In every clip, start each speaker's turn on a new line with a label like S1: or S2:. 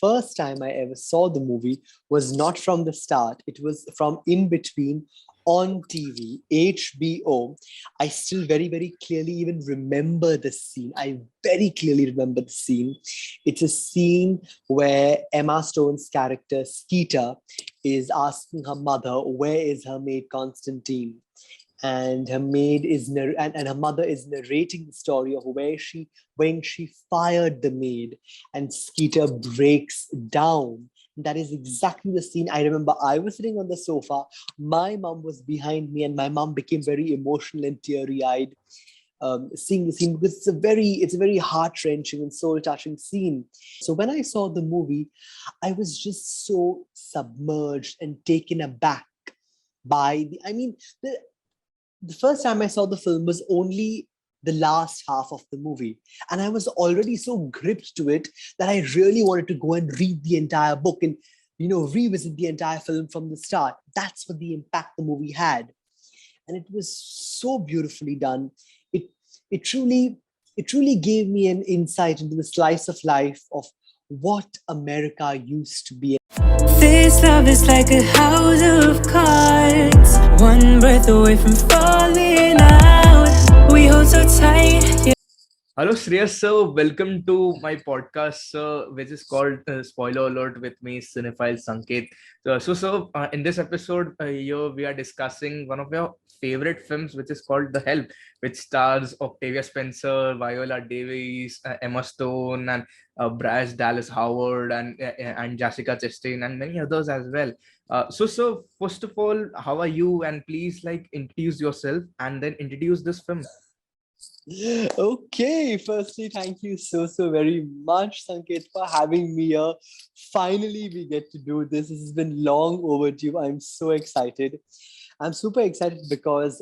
S1: first time I ever saw the movie was not from the start. It was from in between on TV, HBO. I still very, very clearly even remember the scene. I very clearly remember the scene. It's a scene where Emma Stone's character, Skeeter, is asking her mother, where is her maid Constantine? And her maid is and her mother is narrating the story of when she fired the maid and Skeeter breaks down. That is exactly the scene. I remember I was sitting on the sofa, my mom was behind me, and my mom became very emotional and teary-eyed, seeing the scene, because it's a very heart-wrenching and soul-touching scene. So when I saw the movie, I was just so submerged and taken aback by the first time I saw the film was only the last half of the movie. And I was already so gripped to it that I really wanted to go and read the entire book and, revisit the entire film from the start. That's what the impact the movie had. And it was so beautifully done. It, it truly, it truly gave me an insight into the slice of life of what America used to be.
S2: This love is like a house of cards, one breath away from falling out. We hold so tight. Yeah.
S3: Hello, Shreas sir. Welcome to my podcast, sir, which is called Spoiler Alert with me, Cinephile Sanket. Sir, in this episode, here we are discussing one of your favorite films, which is called The Help, which stars Octavia Spencer, Viola Davis, Emma Stone, and Bryce Dallas Howard, and Jessica Chastain, and many others as well. Sir, first of all, how are you? And please, introduce yourself and then introduce this film.
S1: Okay, firstly, thank you so very much, Sanket, for having me here. Finally, we get to do this. This has been long overdue. I'm so excited. I'm super excited because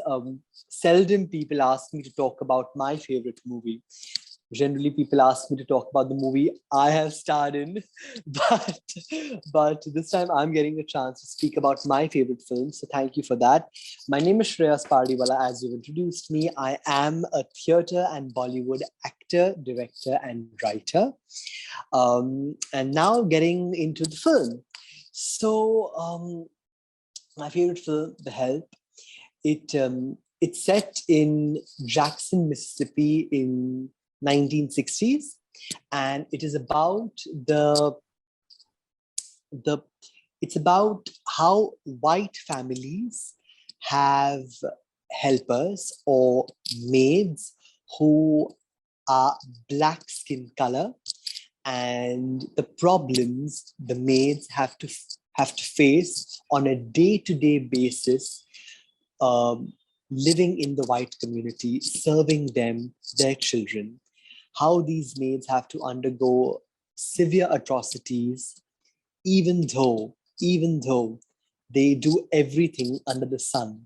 S1: seldom people ask me to talk about my favorite movie. Generally, people ask me to talk about the movie I have starred in, but this time I'm getting a chance to speak about my favorite film. So thank you for that. My name is Shreas Pardiwala. As you've introduced me, I am a theatre and Bollywood actor, director, and writer. And now getting into the film. So my favorite film, The Help, it's set in Jackson, Mississippi in 1960s, and it is about it's about how white families have helpers or maids who are black skin color, and the problems the maids have to face on a day-to-day basis, living in the white community, serving them, their children, how these maids have to undergo severe atrocities, even though they do everything under the sun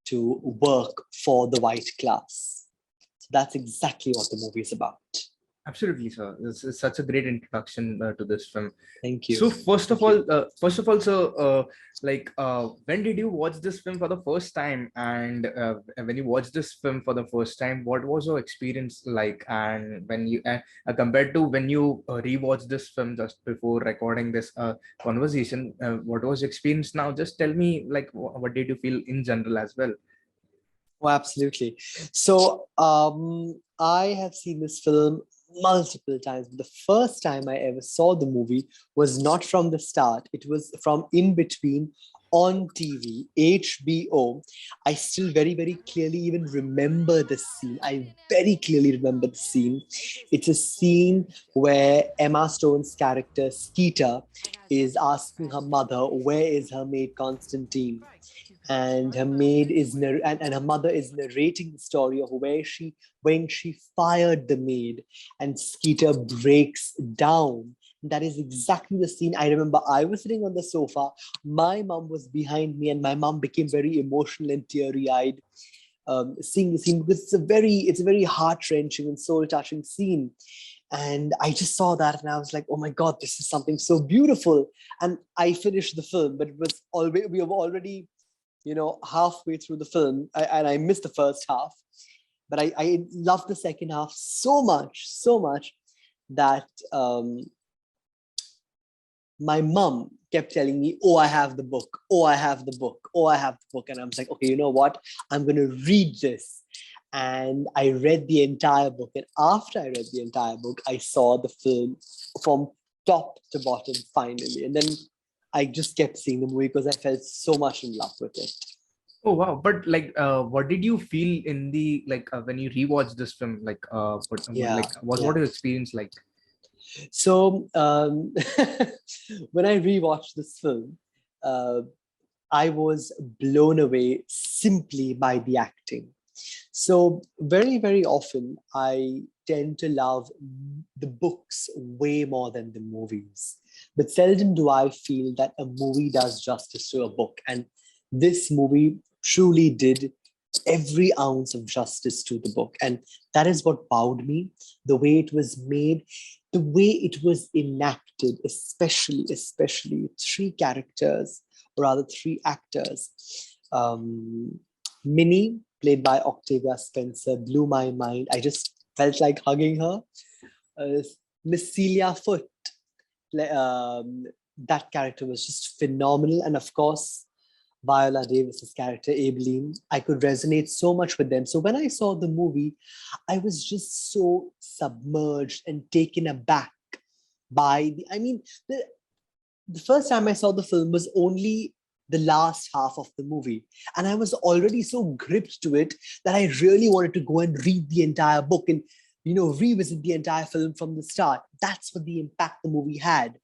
S1: to work for the white class. So that's exactly what the movie is about.
S3: Absolutely, sir. This is such a great introduction to this film.
S1: Thank you.
S3: So first of all, sir, when did you watch this film for the first time? And when you watched this film for the first time, what was your experience like? And when you compared to when you rewatched this film just before recording this conversation, what was your experience now? Just tell me, what did you feel in general as well?
S1: Oh, absolutely. So I have seen this film multiple times. The first time I ever saw the movie was not from the start. It was from in between on TV, HBO. I still very, very clearly even remember the scene. I very clearly remember the scene. It's a scene where Emma Stone's character, Skeeter, is asking her mother, where is her maid Constantine? And her mother is narrating the story of when she fired the maid and Skeeter breaks down. That is exactly the scene. I remember I was sitting on the sofa, my mom was behind me, and my mom became very emotional and teary-eyed, seeing the scene, because it's a very heart-wrenching and soul-touching scene. And I just saw that and I was like, oh my God, this is something so beautiful. And I finished the film, but we were already halfway through the film, and I missed the first half, but I loved the second half so much that my mom kept telling me, oh, I have the book. Oh, I have the book. Oh, I have the book. And I was like, okay, you know what? I'm going to read this. And I read the entire book. And after I read the entire book, I saw the film from top to bottom finally. And then I just kept seeing the movie because I felt so much in love with it.
S3: Oh wow! But like, what did you feel in the like when you rewatched this film? Like,
S1: Yeah,
S3: what
S1: yeah.
S3: was your experience like?
S1: So when I rewatched this film, uh, I was blown away simply by the acting. So very, very often I tend to love the books way more than the movies. But seldom do I feel that a movie does justice to a book. And this movie truly did every ounce of justice to the book. And that is what wowed me, the way it was made, the way it was enacted, especially three characters, or rather three actors. Um, Minnie, played by Octavia Spencer, blew my mind. I just felt like hugging her. Uh, Miss Celia Foote, that character was just phenomenal. And of course, Viola Davis's character, Abeline, I could resonate so much with them. So when I saw the movie, I was just so submerged and taken aback by the first time I saw the film was only the last half of the movie. And I was already so gripped to it that I really wanted to go and read the entire book and, revisit the entire film from the start. That's what the impact the movie had.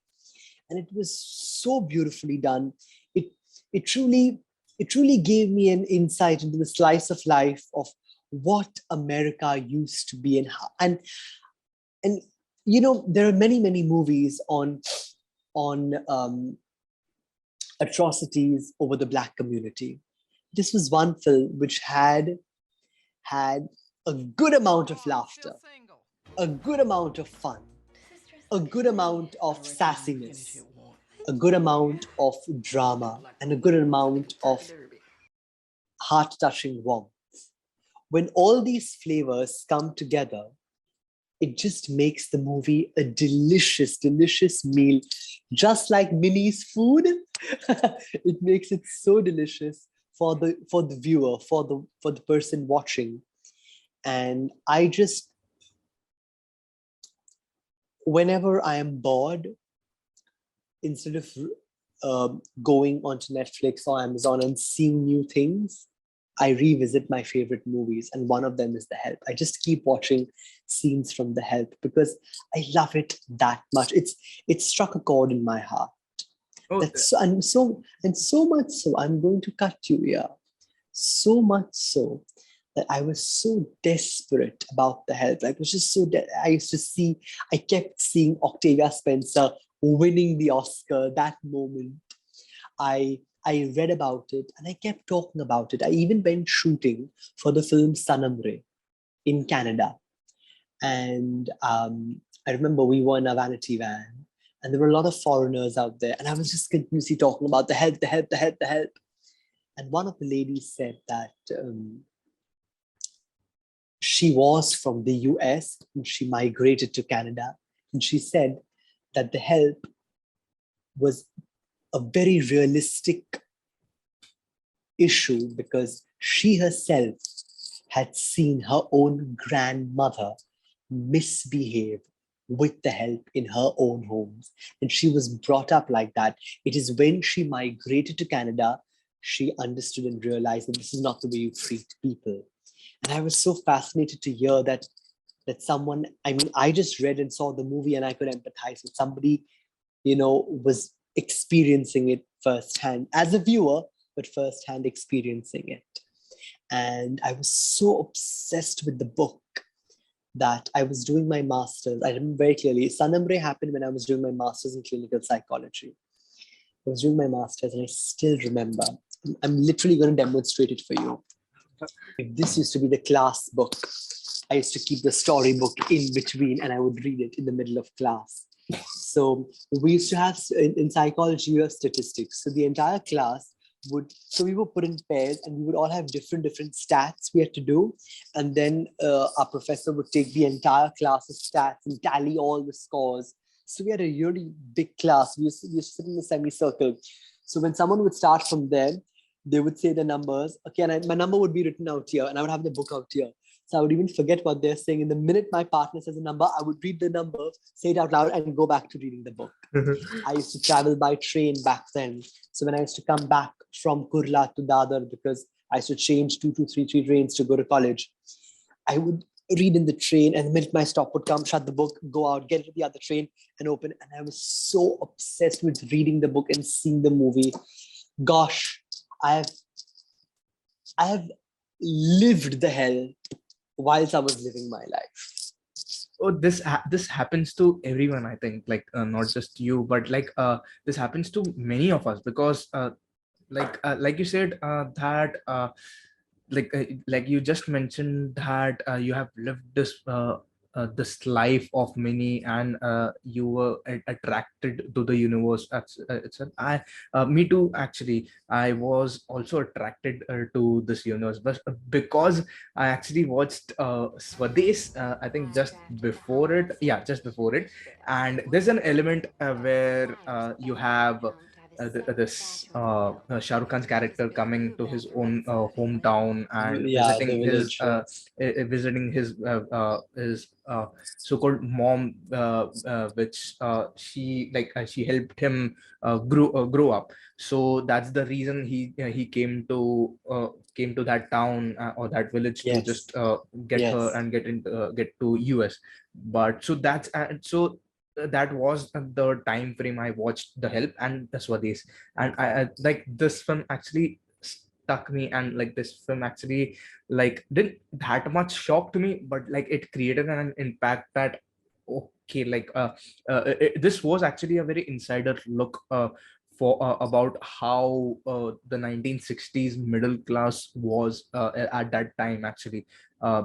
S1: And it was so beautifully done. It it truly it truly gave me an insight into the slice of life of what America used to be and how, and there are many movies on atrocities over the Black community. This was one film which had a good amount of laughter, a good amount of fun, a good amount of sassiness, a good amount of drama, and a good amount of heart-touching warmth. When all these flavors come together, it just makes the movie a delicious meal, just like Minnie's food. It makes it so delicious for the viewer, for the person watching. And I just, whenever I am bored, instead of going onto Netflix or Amazon and seeing new things, I revisit my favorite movies, and one of them is The Help. I just keep watching scenes from The Help because I love it that much. It struck a chord in my heart.
S3: Oh,
S1: That's so much so. I'm going to cut you here. So much so that I was so desperate about The Help. I was just so I kept seeing Octavia Spencer winning the Oscar. That moment, I read about it and I kept talking about it. I even went shooting for the film Sanamre in Canada. And I remember we were in a vanity van and there were a lot of foreigners out there. And I was just continuously talking about The Help, The Help, The Help, The Help. And one of the ladies said that she was from the US and she migrated to Canada. And she said that The Help was a very realistic issue because she herself had seen her own grandmother misbehave with The Help in her own homes. And she was brought up like that. It is when she migrated to Canada, she understood and realized that this is not the way you treat people. And I was so fascinated to hear that someone, I just read and saw the movie and I could empathize with somebody, was experiencing it firsthand as a viewer, but firsthand experiencing it. And I was so obsessed with the book that I was doing my master's. I remember very clearly, Sanamre happened when I was doing my master's in clinical psychology. I was doing my master's and I still remember. I'm literally going to demonstrate it for you. If this used to be the class book, I used to keep the storybook in between and I would read it in the middle of class. So we used to have, in psychology, you have statistics. So the entire class we were put in pairs and we would all have different stats we had to do. And then our professor would take the entire class's stats and tally all the scores So we had a really big class. We used to sit in a semicircle. So when someone would start from there, they would say the numbers. Okay, and my number would be written out here, and I would have the book out here. So I would even forget what they're saying. And the minute my partner says a number, I would read the number, say it out loud, and go back to reading the book. I used to travel by train back then. So when I used to come back from Kurla to Dadar, because I used to change 2233 trains to go to college, I would read in the train, and the minute my stop would come, shut the book, go out, get into the other train, and open. And I was so obsessed with reading the book and seeing the movie. Gosh, I have I have lived the hell whilst I was living my life.
S3: Oh, this happens to everyone, I think, like not just you, but like this happens to many of us, because like you said, that like you just mentioned that you have lived this life of many, and you were attracted to the universe itself. Me too, actually. I was also attracted to this universe, but because I actually watched Swades, I think just before it. Yeah, just before it. And there's an element where you have Shah Rukh Khan's character coming to his own hometown and
S1: Yeah, the village. Yes.
S3: visiting his so-called mom, which she helped him grow up. So that's the reason he came to that town or that village to
S1: Yes.
S3: just get her
S1: Yes.
S3: and get to US. But so that's so that was the time frame I watched The Help and The Swades. And I like this film actually stuck me, and like this film actually like didn't that much shock to me, but like it created an impact that okay, like this was actually a very insider look for about how the 1960s middle class was at that time, actually,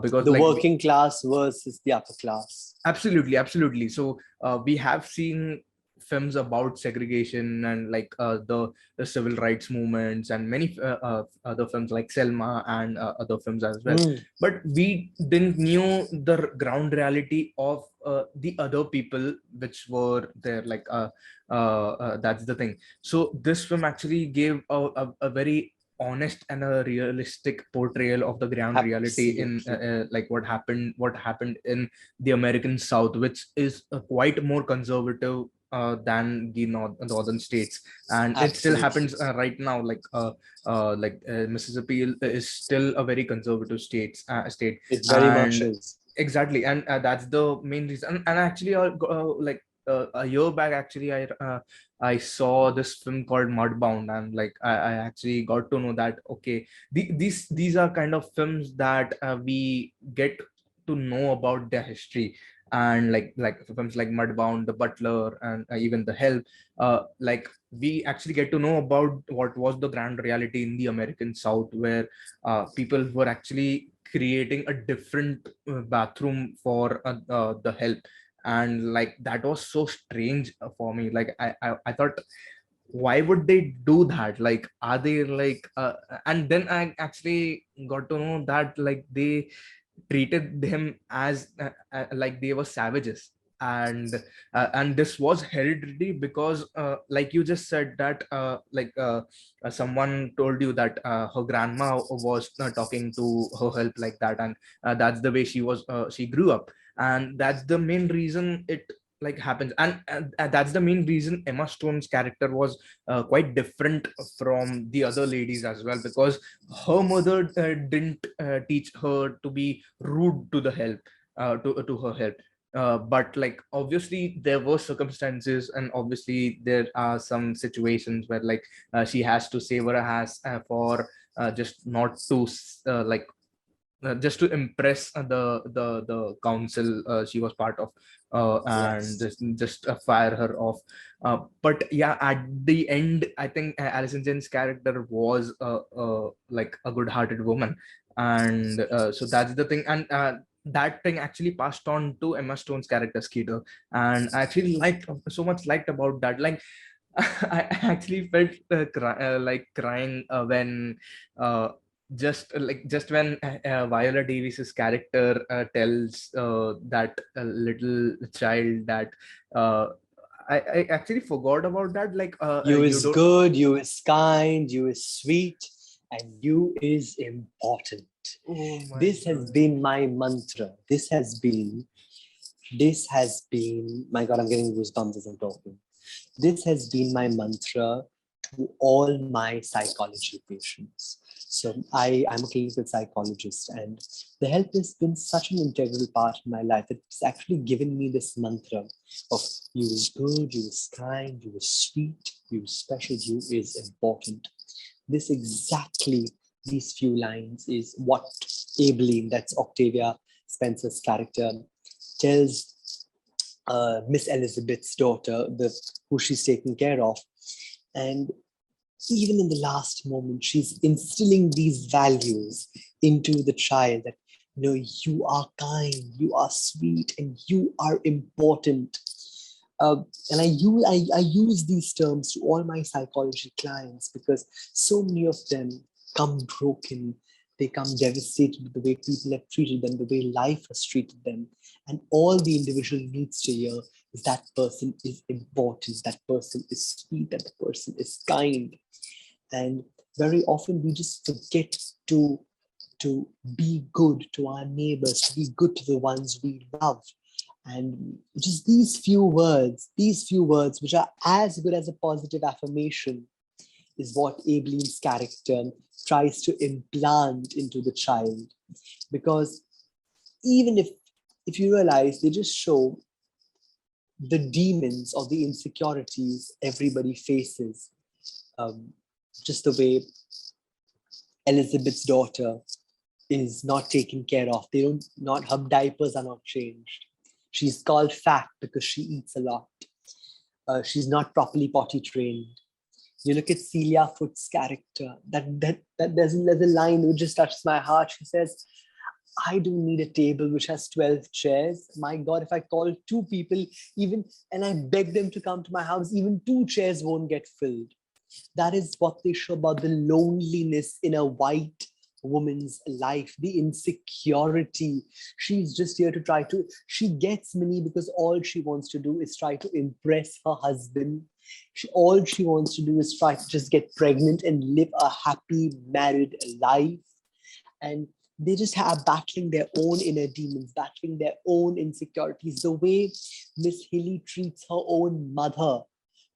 S3: because
S1: The
S3: like
S1: working class versus the upper class.
S3: absolutely, absolutely. So we have seen films about segregation and like the civil rights movements, and many other films like Selma and other films as well.
S1: Mm.
S3: But we didn't knew the ground reality of the other people which were there. Like that's the thing. So this film actually gave a very honest and a realistic portrayal of the ground reality in
S1: Absolutely.
S3: like what happened in the American South, which is quite more conservative than the northern states, and it still
S1: Absolutely.
S3: happens right now. Mississippi is still a very conservative state,
S1: It very much
S3: and
S1: is.
S3: exactly, and that's the main reason. And actually, like a year back, actually, I saw this film called Mudbound, and like I actually got to know that okay, these are kind of films that we get to know about their history. And like films like Mudbound, The Butler, and even The Help, like we actually get to know about what was the grand reality in the American South, where people were actually creating a different bathroom for The Help. And like that was so strange for me. Like I thought, why would they do that? Like are they like and then I actually got to know that like they treated them as like they were savages. And this was hereditary, because like you just said that someone told you that her grandma was talking to her help like that, and that's the way she grew up. And that's the main reason it like happens. And that's the main reason Emma Stone's character was quite different from the other ladies as well, because her mother didn't teach her to be rude to the help, to her help. But like obviously there were circumstances, and obviously there are some situations where like she has to save her ass for just not to just to impress the council she was part of, and
S1: Yes.
S3: just fire her off. But yeah, at the end, I think Alison Jen's character was like a good-hearted woman. And so that's the thing. And that thing actually passed on to Emma Stone's character Skeeter. And I actually liked so much liked about that. Like I actually felt like crying when just when Viola Davis's character tells that little child that uh, I actually forgot about that. Like,
S1: You
S3: you
S1: is
S3: don't.
S1: good, you is kind, you is sweet, and you is important.
S3: Oh my
S1: This has
S3: God.
S1: been my mantra. This has been, my God, I'm getting goosebumps as I'm talking. This has been my mantra to all my psychology patients. So I'm a clinical psychologist, and the help has been such an integral part of my life that it's actually given me this mantra of you is good, you is kind, you is sweet, you is special, you is important. This exactly, these few lines is what Abeline, that's Octavia Spencer's character, tells Miss Elizabeth's daughter, who she's taking care of. And even in the last moment, she's instilling these values into the child that, you are kind, you are sweet, and you are important. And I use these terms to all my psychology clients because so many of them come broken. They come devastated with the way people have treated them, the way life has treated them. And all the individual needs to hear is that person is important, that person is sweet, that the person is kind. And very often we just forget to be good to our neighbors, to be good to the ones we love. And just these few words, which are as good as a positive affirmation, is what Abeline's character tries to implant into the child. Because even if you realize, they just show the demons or the insecurities everybody faces. Um, just the way Elizabeth's daughter is not taken care of. Her diapers are not changed. She's called fat because she eats a lot. She's not properly potty trained. You look at Celia Foot's character. There's a line which just touches my heart. She says, I don't need a table which has 12 chairs. My God, if I call two people, and I beg them to come to my house, even two chairs won't get filled. That is what they show about the loneliness in a white woman's life, the insecurity. She's just here to she gets Minnie because all she wants to do is try to impress her husband. All she wants to do is try to just get pregnant and live a happy married life. And they just are battling their own inner demons, battling their own insecurities. The way Miss Hilly treats her own mother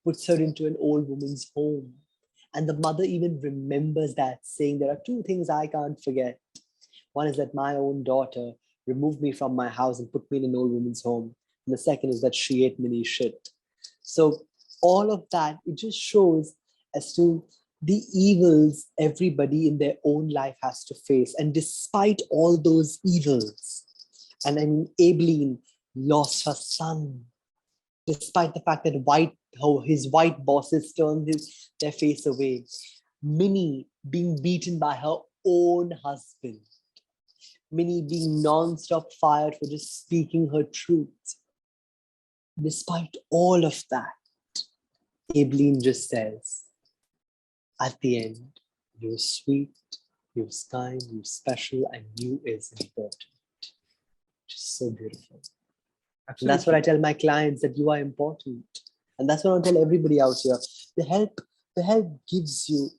S1: puts her into an old woman's home. And the mother even remembers that, saying, there are two things I can't forget. One is that my own daughter removed me from my house and put me in an old woman's home. And the second is that she ate mini shit. So all of that, it just shows as to the evils everybody in their own life has to face. And despite all those evils, and I mean, Abeline lost her son, despite the fact that his white bosses turned their face away. Minnie being beaten by her own husband. Minnie being non-stop fired for just speaking her truth. Despite all of that, Abeline just says, at the end, you're sweet, you're kind, you're special, and you is important. Just so beautiful. And that's what I tell my clients, that you are important. And that's what I tell everybody out here. The help gives you,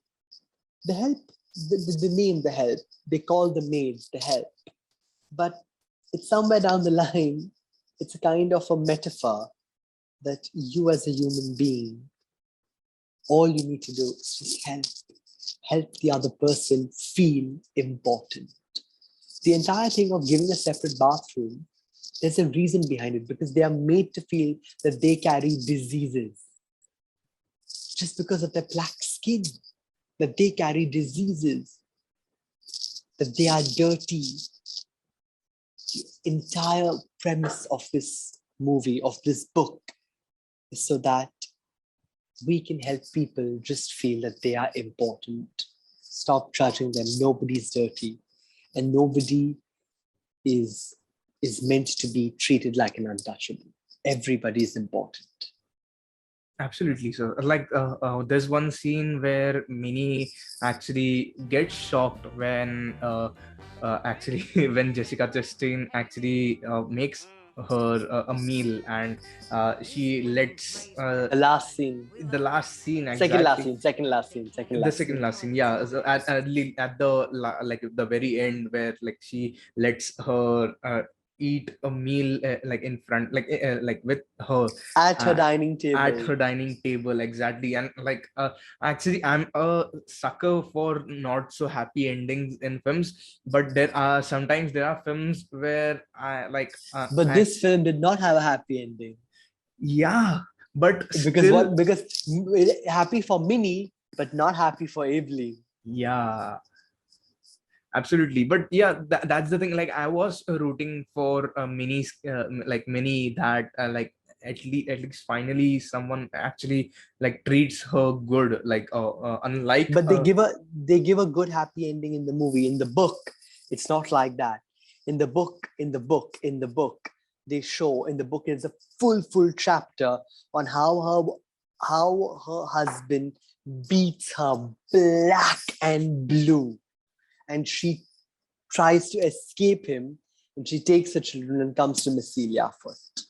S1: the name, the help. They call the maids the help. But it's somewhere down the line, it's a kind of a metaphor that you as a human being, all you need to do is just help the other person feel important. The entire thing of giving a separate bathroom, there's a reason behind it, because they are made to feel that they carry diseases just because of their black skin, that they carry diseases, that they are dirty. The entire premise of this movie, of this book, is so that we can help people just feel that they are important. Stop judging them. Nobody's dirty, and nobody is meant to be treated like an untouchable. Everybody is important.
S3: Absolutely. So, like, there's one scene where Minnie actually gets shocked when actually when Jessica Chastain actually makes her a meal, and she lets
S1: The last scene,
S3: the last scene
S1: second last
S3: exactly.
S1: scene, second last scene, second
S3: The
S1: last
S3: second
S1: scene.
S3: last scene, yeah. So at the like the very end, where like she lets her eat a meal, like in front, like with her,
S1: At her
S3: uh,
S1: dining
S3: at
S1: table.
S3: her dining table, exactly. And like actually, I'm a sucker for not so happy endings in films, but there are films where I like
S1: But
S3: I
S1: this film did not have a happy ending.
S3: yeah, but
S1: Because
S3: still,
S1: what? Because happy for Minnie, but not happy for Evelyn.
S3: yeah. Absolutely, but yeah, that's the thing. Like, I was rooting for mini, like mini that at least finally someone actually like treats her good. Like, unlike
S1: But they give a good happy ending in the movie. In the book, it's not like that. In the book, they show in the book is a full chapter on how her husband beats her black and blue, and she tries to escape him, and she takes her children and comes to Miss Celia first.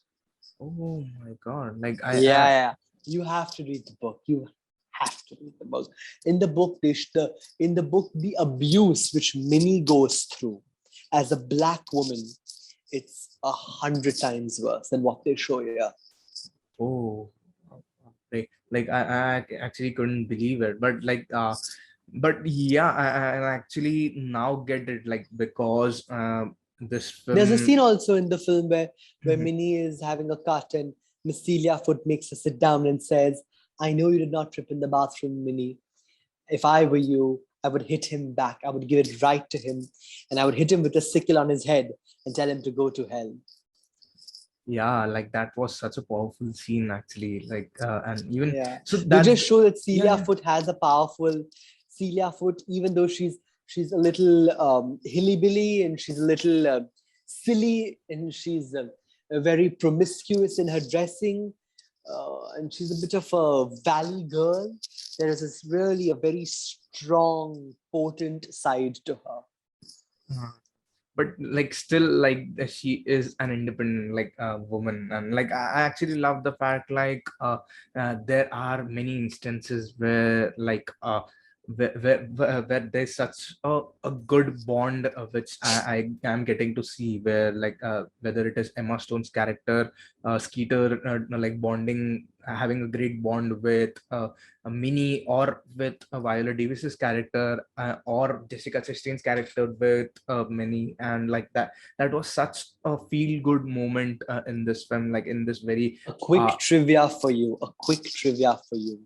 S3: oh my god, like
S1: Yeah, yeah. You have to read the book. You have to read the book. In the book, the abuse which Minnie goes through as a black woman, it's 100 times worse than what they show here.
S3: oh, like I actually couldn't believe it, but like but yeah, I actually now get it, like because this
S1: There's a
S3: film.
S1: scene also in the film where
S3: Mhm.
S1: Minnie is having a cut and Miss Celia Foot makes her sit down and says, "I know you did not trip in the bathroom, Minnie. If I were you, I would hit him back. I would give it right to him, and I would hit him with a sickle on his head and tell him to go to hell."
S3: Yeah, like that was such a powerful scene actually, like and even
S1: Yeah,
S3: so
S1: they
S3: that's
S1: just show that
S3: yeah,
S1: Celia
S3: yeah.
S1: Foot has a powerful Celia Foot, even though she's a little hilly-billy and she's a little silly and she's very promiscuous in her dressing, and she's a bit of a valley girl. There is this really a very strong, potent side to her.
S3: Uh, but like still, like she is an independent like woman, and like I actually love the fact like there are many instances where like where there's such a good bond, which I am getting to see, where like whether it is Emma Stone's character, Skeeter, like bonding, having a great bond with a Minnie, or with Viola Davis's character, or Jessica Chastain's character with Minnie, and like that was such a feel good moment in this film, like in this very
S1: A quick trivia for you. A quick trivia for you.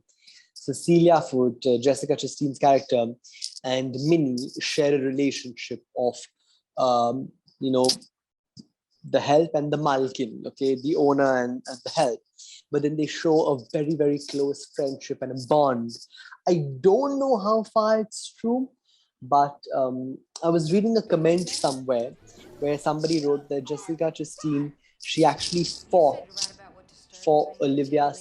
S1: Cecilia Foot, Jessica Chastain's character, and Minnie share a relationship of, um, you know, the help and the malkin, okay, the owner and the help. But then they show a very, very close friendship and a bond. I don't know how far it's true, but I was reading a comment somewhere where somebody wrote that Jessica Chastain, she actually fought for Octavia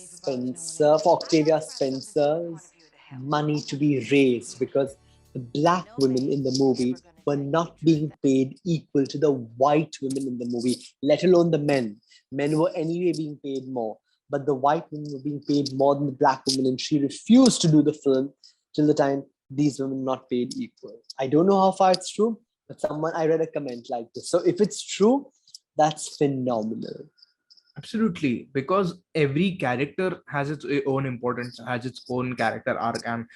S1: Spencer's money to be raised because the black women in the movie were not being paid equal to the white women in the movie, let alone the men. Men were anyway being paid more, but the white women were being paid more than the black women, and she refused to do the film till the time these women were not paid equal. I don't know how far it's true, but I read a comment like this. So if it's true, that's phenomenal.
S3: Absolutely, because every character has its own importance, has its own character arc, and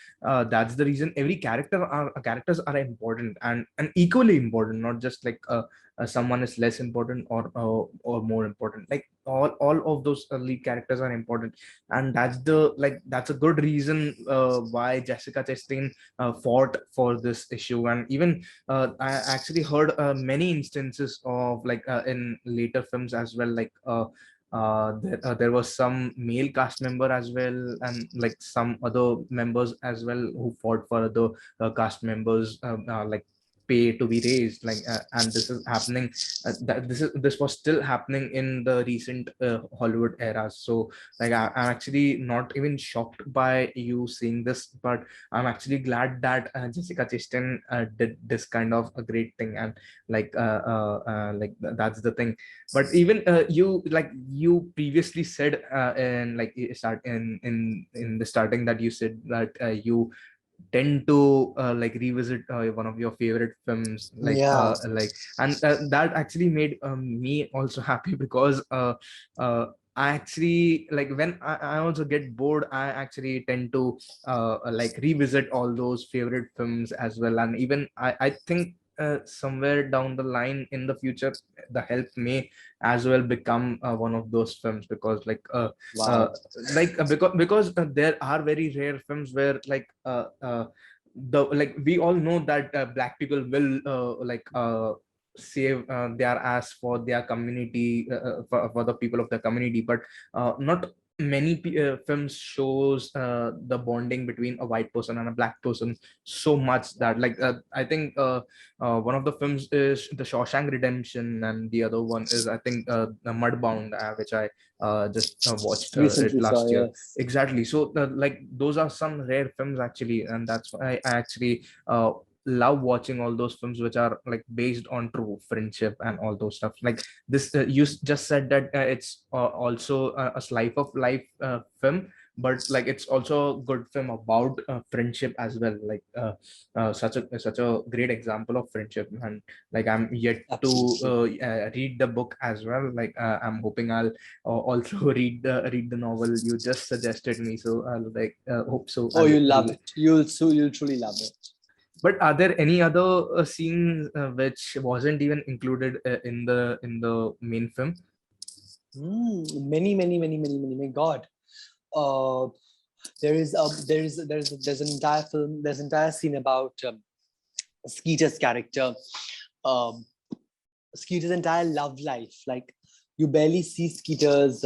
S3: that's the reason every characters are important, and equally important. Not just like someone is less important or more important. Like all of those lead characters are important, and that's a good reason why Jessica Chastain fought for this issue. And even I actually heard many instances of like in later films as well, like. There was some male cast member as well, and like some other members as well who fought for other cast members, like pay to be raised, like and this is happening, this was still happening in the recent Hollywood era. So like I'm actually not even shocked by you seeing this, but I'm actually glad that Jessica Chastain did this kind of a great thing. And that's the thing. But even you previously said in like start in the starting that you said that you tend to like revisit one of your favorite films,
S1: Yeah.
S3: and that actually made me also happy, because uh, I actually, like, when I also get bored, I actually tend to like revisit all those favorite films as well. And even I think somewhere down the line in the future, The Help may as well become one of those films, because uh,
S1: Wow.
S3: because there are very rare films where the like we all know that black people will save their ass for their community, for the people of the community, but not many films shows the bonding between a white person and a black person so much that I think one of the films is The Shawshank Redemption, and the other one is, I think, the Mudbound, which I just watched it
S1: Recently saw,
S3: last year.
S1: yes.
S3: Exactly. So like those are some rare films actually, and that's why I actually love watching all those films which are like based on true friendship and all those stuff. Like this, just said that it's also a slice of life film, but like it's also a good film about friendship as well. Like such a great example of friendship. And like I'm yet to
S1: Absolutely.
S3: read the book as well. Like I'm hoping I'll also read the novel you just suggested me. So I'll hope so
S1: Oh,
S3: I'll
S1: you'll love
S3: read.
S1: it. You'll truly love it.
S3: But are there any other scenes which wasn't even included in the main film?
S1: Many, many, many, many, many. My God. Uh, there's an entire film. There's an entire scene about Skeeter's character. Um, Skeeter's entire love life. Like, you barely see Skeeter's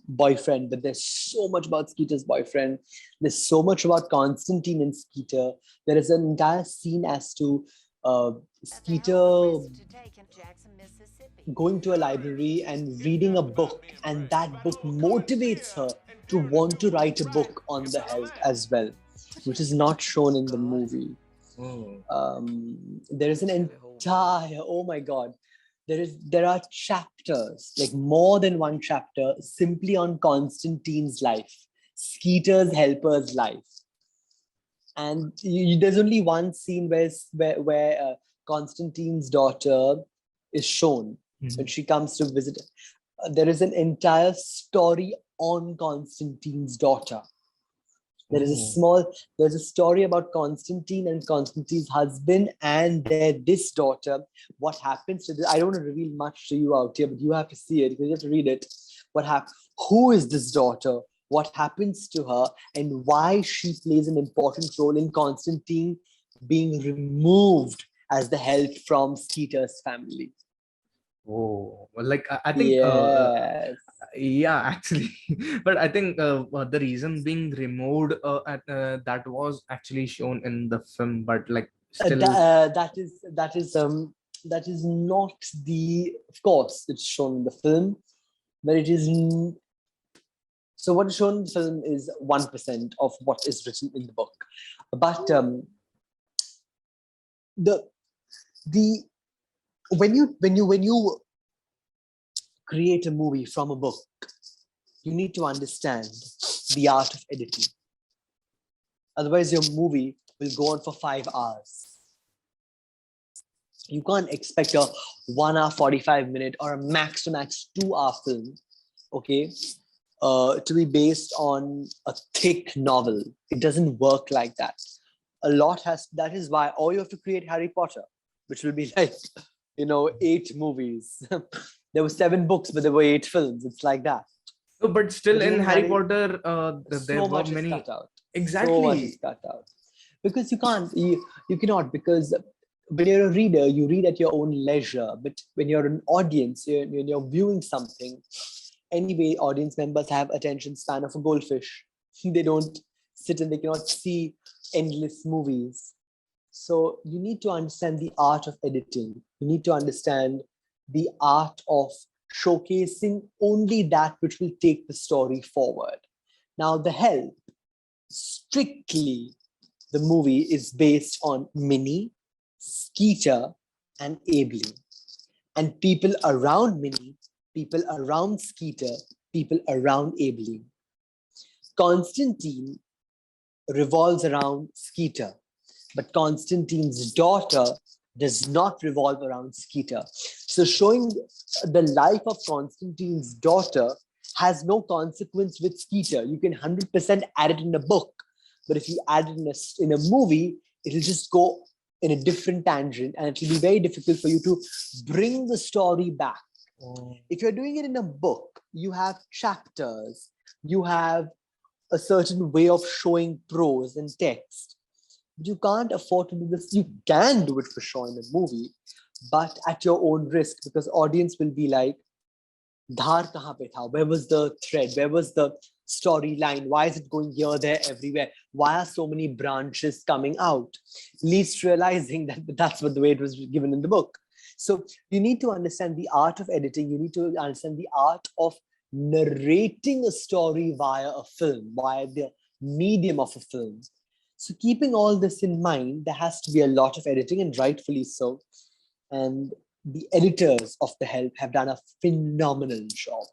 S1: boyfriend, but there's so much about Skeeter's boyfriend. There's so much about Constantine and Skeeter. There is an entire scene as to Skeeter going to a library and reading a book, and that book motivates her to want to write a book on the health as well, which is not shown in the movie.
S3: Oh.
S1: There is an entire, oh my God, there are chapters, like more than one chapter, simply on Constantine's life, Skeeter's helper's life. And there's only one scene where Constantine's daughter is shown when she comes to visit. There is an entire story on Constantine's daughter. There's a story about Constantine and Constantine's husband and this daughter. What happens to this? I don't want to reveal much to you out here, but you have to see it because you have to read it. Who is this daughter? What happens to her, and why she plays an important role in Constantine being removed as the help from Skeeter's family.
S3: Oh, well, like I think
S1: Yes.
S3: yeah, actually, but I think the reason being removed that was actually shown in the film, but like still.
S1: That is not the. Of course, it's shown in the film, but it is. So what is shown in the film is 1% of what is written in the book, but the when you create a movie from a book, you need to understand the art of editing. Otherwise, your movie will go on for 5 hours. You can't expect a 1 hour 45 minute or a max to max 2 hour film, okay, to be based on a thick novel. It doesn't work like that. That is why, or you have to create Harry Potter, which will be like, 8 movies. There were 7 books, but there were 8 films. It's like that.
S3: No, but still
S1: But
S3: in
S1: even
S3: Harry Potter, there
S1: so
S3: were
S1: much is
S3: many.
S1: cut out. So much is
S3: Exactly.
S1: cut out. Because you cannot, because when you're a reader, you read at your own leisure. But when you're an audience, when you're viewing something, anyway, audience members have attention span of a goldfish. They don't sit and they cannot see endless movies. So you need to understand the art of editing. You need to understand the art of showcasing only that which will take the story forward. Now, The Help, strictly, the movie is based on Minnie, Skeeter, and Abeline. And people around Minnie, people around Skeeter, people around Abeline. Constantine revolves around Skeeter, but Constantine's daughter does not revolve around Skeeter. So showing the life of Constantine's daughter has no consequence with Skeeter. You can 100% add it in a book, but if you add it in a movie, it'll just go in a different tangent, and it'll be very difficult for you to bring the story back. If you're doing it in a book, you have chapters, you have a certain way of showing prose and text. You can't afford to do this. You can do it for sure in a movie, but at your own risk, because audience will be like, Dhar kahan pe tha? Where was the thread? Where was the storyline? Why is it going here, there, everywhere? Why are so many branches coming out? Least realizing that that's what the way it was given in the book. So you need to understand the art of editing. You need to understand the art of narrating a story via a film, via the medium of a film. So keeping all this in mind, there has to be a lot of editing, and rightfully so. And the editors of The Help have done a phenomenal job,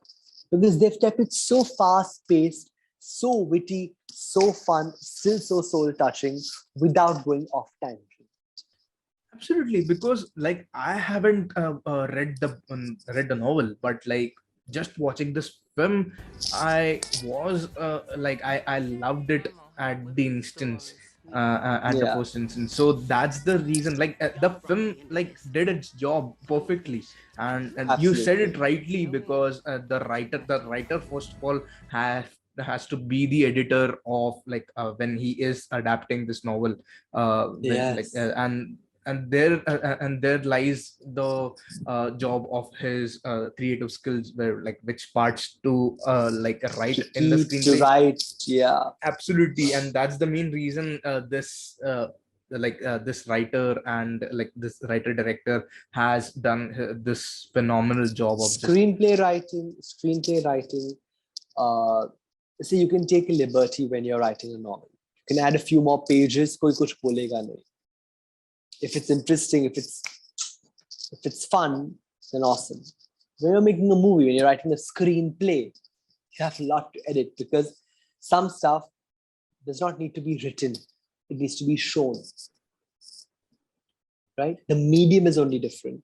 S1: because they've kept it so fast-paced, so witty, so fun, still so soul-touching, without going off tangent.
S3: Absolutely, because like I haven't read the novel, but like just watching this film, I was I loved it at the instance, at the
S1: Yeah,
S3: first instance. So that's the reason. The film like did its job perfectly, and you said
S1: absolutely.
S3: it rightly, because the writer first of all has to be the editor of when he is adapting this novel, when
S1: Yes.
S3: and there lies the job of his creative skills, where like which parts to write
S1: To
S3: in the
S1: keep, to
S3: screenplay.
S1: write, yeah.
S3: Absolutely, and that's the main reason this writer and like this writer director has done this phenomenal job of just
S1: Screenplay writing, uh, see, you can take a liberty when you're writing a novel. You can add a few more pages, koi kuch bolega nahi. If it's interesting, if it's fun, then awesome. When you're making a movie, when you're writing a screenplay, you have a lot to edit, because some stuff does not need to be written. It needs to be shown, right? The medium is only different.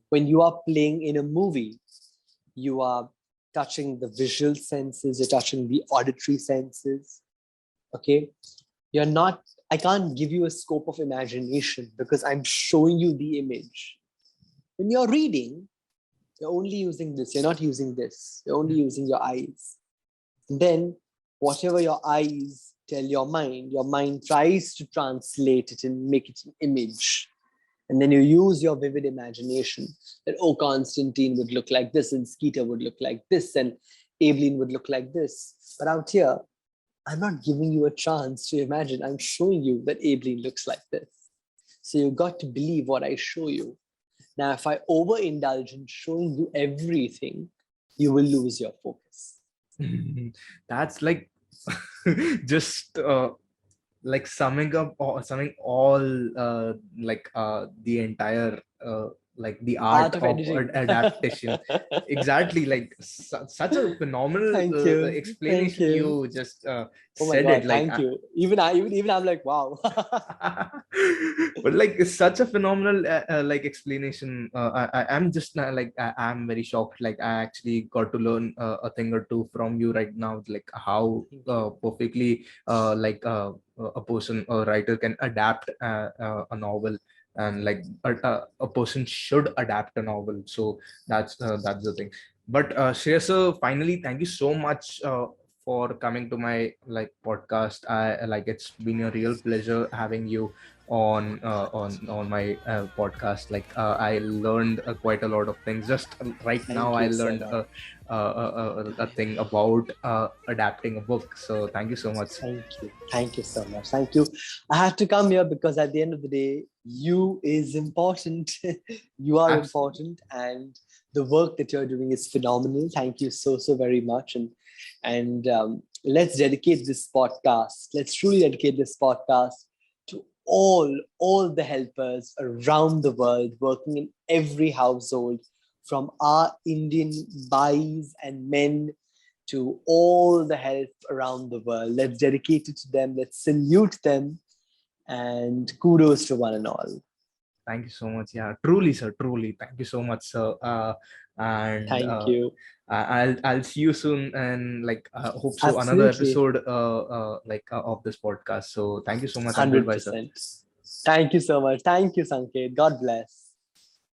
S1: When you are playing in a movie, you are touching the visual senses, you're touching the auditory senses. Okay. I can't give you a scope of imagination, because I'm showing you the image. When you're reading, you're only using this, you're not using this, you're only using your eyes. And then, whatever your eyes tell your mind tries to translate it and make it an image. And then you use your vivid imagination that, oh, Constantine would look like this, and Skeeter would look like this, and Aveline would look like this. But out here, I'm not giving you a chance to imagine. I'm showing you that Aveline looks like this. So you got to believe what I show you. Now, if I overindulge in showing you everything, you will lose your focus.
S3: that's like just summing all the entire the art
S1: Art of
S3: of
S1: editing.
S3: adaptation. Exactly, like such a phenomenal
S1: Thank you. Thank
S3: explanation
S1: you.
S3: you just
S1: Oh my
S3: said it.
S1: God, thank you. Even I'm like, wow.
S3: But like it's such a phenomenal explanation. I'm just I'm very shocked. Like I actually got to learn a thing or two from you right now, like how
S1: Thank you.
S3: perfectly a person, a writer can adapt a novel, and like a person should adapt a novel. So that's the thing. But Shreya sir, finally, thank you so much for coming to my podcast. I like it's been a real pleasure having you on my podcast. I learned quite a lot of things. Just right now,
S1: Thank
S3: I
S1: you so
S3: learned
S1: much.
S3: a thing about adapting a book. So thank you so much.
S1: Thank you. Thank you so much. Thank you. I had to come here because at the end of the day, you is important. You are
S3: Absolutely.
S1: important, and the work that you're doing is phenomenal. Thank you so, so very much. And let's dedicate this podcast. Let's truly dedicate this podcast to all the helpers around the world, working in every household, from our Indian boys and men to all the help around the world. Let's dedicate it to them. Let's salute them, and kudos to one and all.
S3: Thank you so much. Yeah, truly, sir. Truly, thank you so much, sir. And
S1: Thank you.
S3: I'll see you soon, and hope so another
S1: Absolutely.
S3: episode of this podcast. So thank you so much and goodbye, sir.
S1: 100%. Thank you so much. Thank you, Sanket. God bless.